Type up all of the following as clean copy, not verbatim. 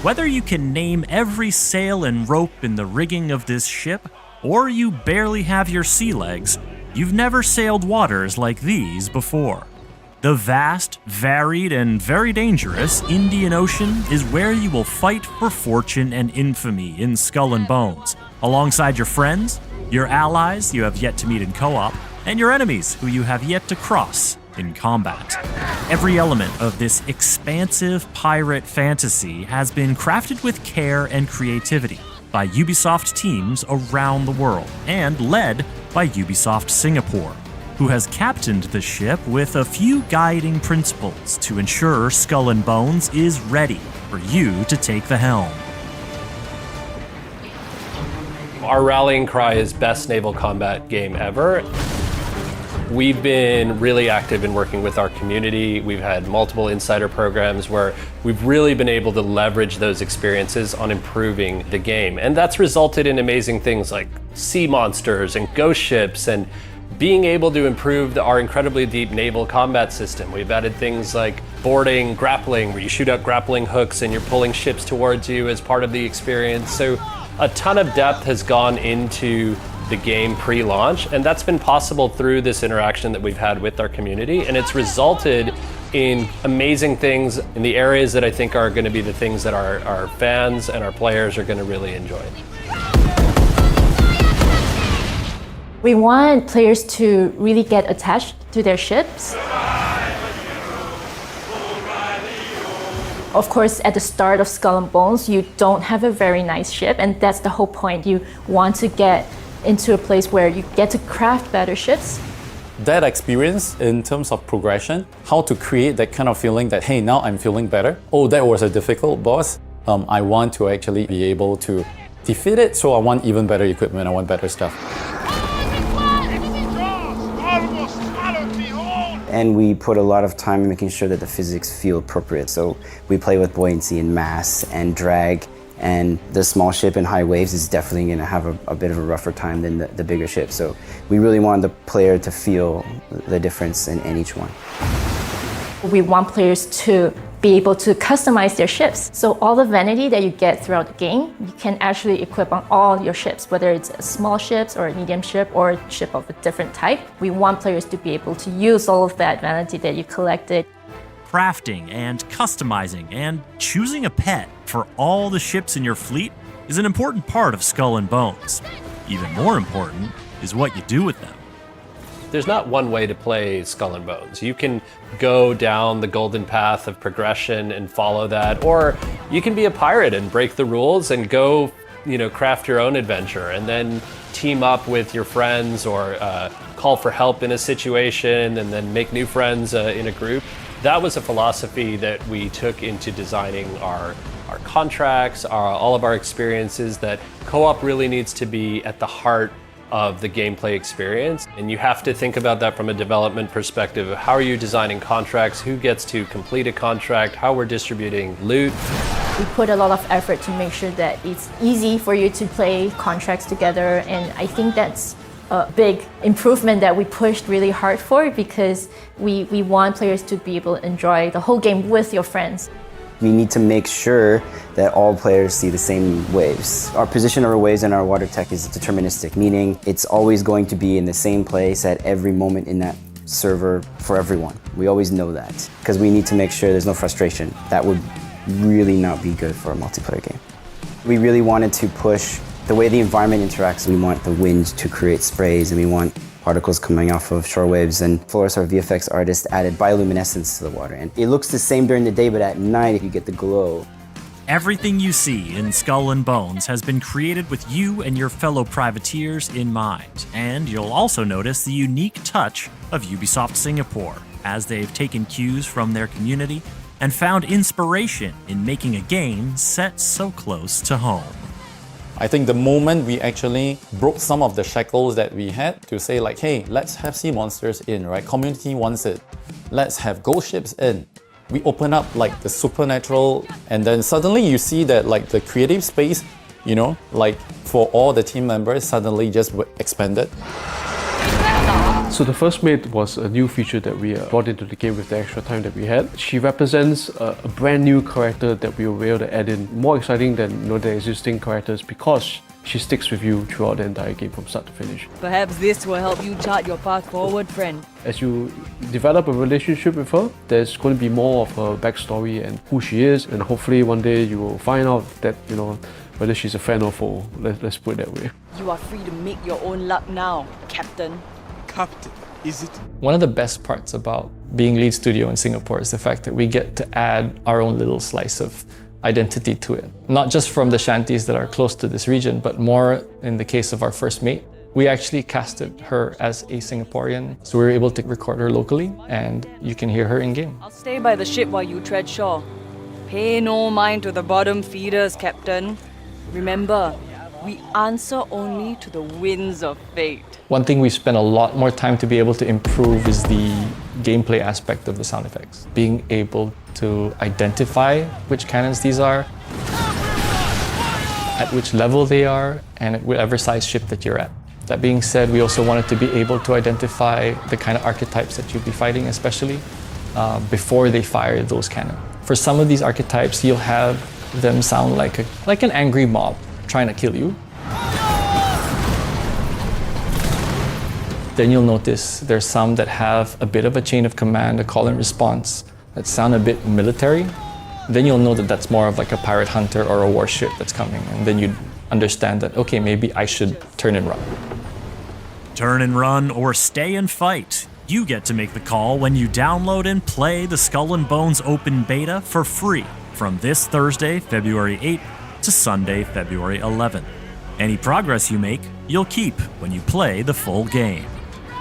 Whether you can name every sail and rope in the rigging of this ship, or you barely have your sea legs, you've never sailed waters like these before. The vast, varied, and very dangerous Indian Ocean is where you will fight for fortune and infamy in Skull and Bones, alongside your friends, your allies you have yet to meet in co-op, and your enemies who you have yet to cross in combat. Every element of this expansive pirate fantasy has been crafted with care and creativity by Ubisoft teams around the world, and led by Ubisoft Singapore, who has captained the ship with a few guiding principles to ensure Skull and Bones is ready for you to take the helm. Our rallying cry is best naval combat game ever. We've been really active in working with our community. We've had multiple insider programs where we've really been able to leverage those experiences on improving the game. And that's resulted in amazing things like sea monsters and ghost ships, and being able to improve our incredibly deep naval combat system. We've added things like boarding, grappling, where you shoot out grappling hooks and you're pulling ships towards you as part of the experience. So a ton of depth has gone into the game pre-launch, and that's been possible through this interaction that we've had with our community, and it's resulted in amazing things in the areas that I think are going to be the things that our fans and our players are going to really enjoy. We want players to really get attached to their ships. Of course, at the start of Skull and Bones, you don't have a very nice ship, and that's the whole point. You want to get into a place where you get to craft better ships. That experience in terms of progression, how to create that kind of feeling that, hey, now I'm feeling better. Oh, that was a difficult boss. I want to actually be able to defeat it, so I want even better equipment, I want better stuff. And we put a lot of time in making sure that the physics feel appropriate. So we play with buoyancy and mass and drag, and the small ship in high waves is definitely going to have a bit of a rougher time than the bigger ship. So we really want the player to feel the difference in each one. We want players to be able to customize their ships. So all the vanity that you get throughout the game, you can actually equip on all your ships, whether it's a small ship or a medium ship or a ship of a different type. We want players to be able to use all of that vanity that you collected. Crafting and customizing and choosing a pet for all the ships in your fleet is an important part of Skull and Bones. Even more important is what you do with them. There's not one way to play Skull and Bones. You can go down the golden path of progression and follow that, or you can be a pirate and break the rules and go, craft your own adventure, and then team up with your friends, or call for help in a situation and then make new friends in a group. That was a philosophy that we took into designing our contracts, all of our experiences, that co-op really needs to be at the heart of the gameplay experience. And you have to think about that from a development perspective of how are you designing contracts, who gets to complete a contract, how we're distributing loot. We put a lot of effort to make sure that it's easy for you to play contracts together, and I think that's a big improvement that we pushed really hard for, because we want players to be able to enjoy the whole game with your friends. We need to make sure that all players see the same waves. Our position of our waves in our water tech is deterministic, meaning it's always going to be in the same place at every moment in that server for everyone. We always know that, because we need to make sure there's no frustration. That would really not be good for a multiplayer game. We really wanted to push the way the environment interacts. We want the wind to create sprays, and we want particles coming off of shore waves, and Flores, our VFX artist, added bioluminescence to the water. And it looks the same during the day, but at night you get the glow. Everything you see in Skull and Bones has been created with you and your fellow privateers in mind. And you'll also notice the unique touch of Ubisoft Singapore, as they've taken cues from their community and found inspiration in making a game set so close to home. I think the moment we actually broke some of the shackles that we had to say like, hey, let's have sea monsters in, right? Community wants it. Let's have ghost ships in. We open up like the supernatural, and then suddenly you see that like the creative space, like for all the team members suddenly just expanded. So the first mate was a new feature that we brought into the game with the extra time that we had. She represents a brand new character that we were able to add in, more exciting than the existing characters because she sticks with you throughout the entire game from start to finish. Perhaps this will help you chart your path forward, friend. As you develop a relationship with her, there's going to be more of her backstory and who she is, and hopefully one day you will find out that, whether she's a friend or foe. Let's put it that way. You are free to make your own luck now, Captain. Captain, is it? One of the best parts about being lead studio in Singapore is the fact that we get to add our own little slice of identity to it. Not just from the shanties that are close to this region, but more in the case of our first mate. We actually casted her as a Singaporean, so we were able to record her locally, and you can hear her in-game. I'll stay by the ship while you tread shore. Pay no mind to the bottom feeders, Captain. Remember, we answer only to the winds of fate. One thing we spent a lot more time to be able to improve is the gameplay aspect of the sound effects. Being able to identify which cannons these are, at which level they are, and at whatever size ship that you're at. That being said, we also wanted to be able to identify the kind of archetypes that you'll be fighting, especially before they fire those cannons. For some of these archetypes, you'll have them sound like an angry mob trying to kill you. Then you'll notice there's some that have a bit of a chain of command, a call and response, that sound a bit military. Then you'll know that that's more of like a pirate hunter or a warship that's coming, and then you'd understand that, okay, maybe I should turn and run. Turn and run or stay and fight. You get to make the call when you download and play the Skull and Bones Open Beta for free from this Thursday, February 8th to Sunday, February 11th. Any progress you make, you'll keep when you play the full game.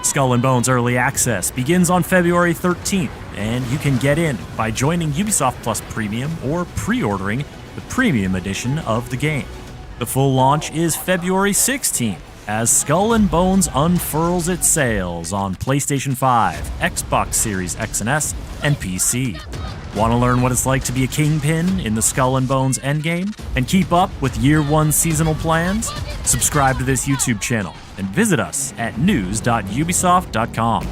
Skull and Bones Early Access begins on February 13th, and you can get in by joining Ubisoft Plus Premium or pre-ordering the Premium Edition of the game. The full launch is February 16th, as Skull and Bones unfurls its sails on PlayStation 5, Xbox Series X and S, and PC. Want to learn what it's like to be a kingpin in the Skull and Bones endgame and keep up with Year 1 seasonal plans? Subscribe to this YouTube channel and visit us at news.ubisoft.com.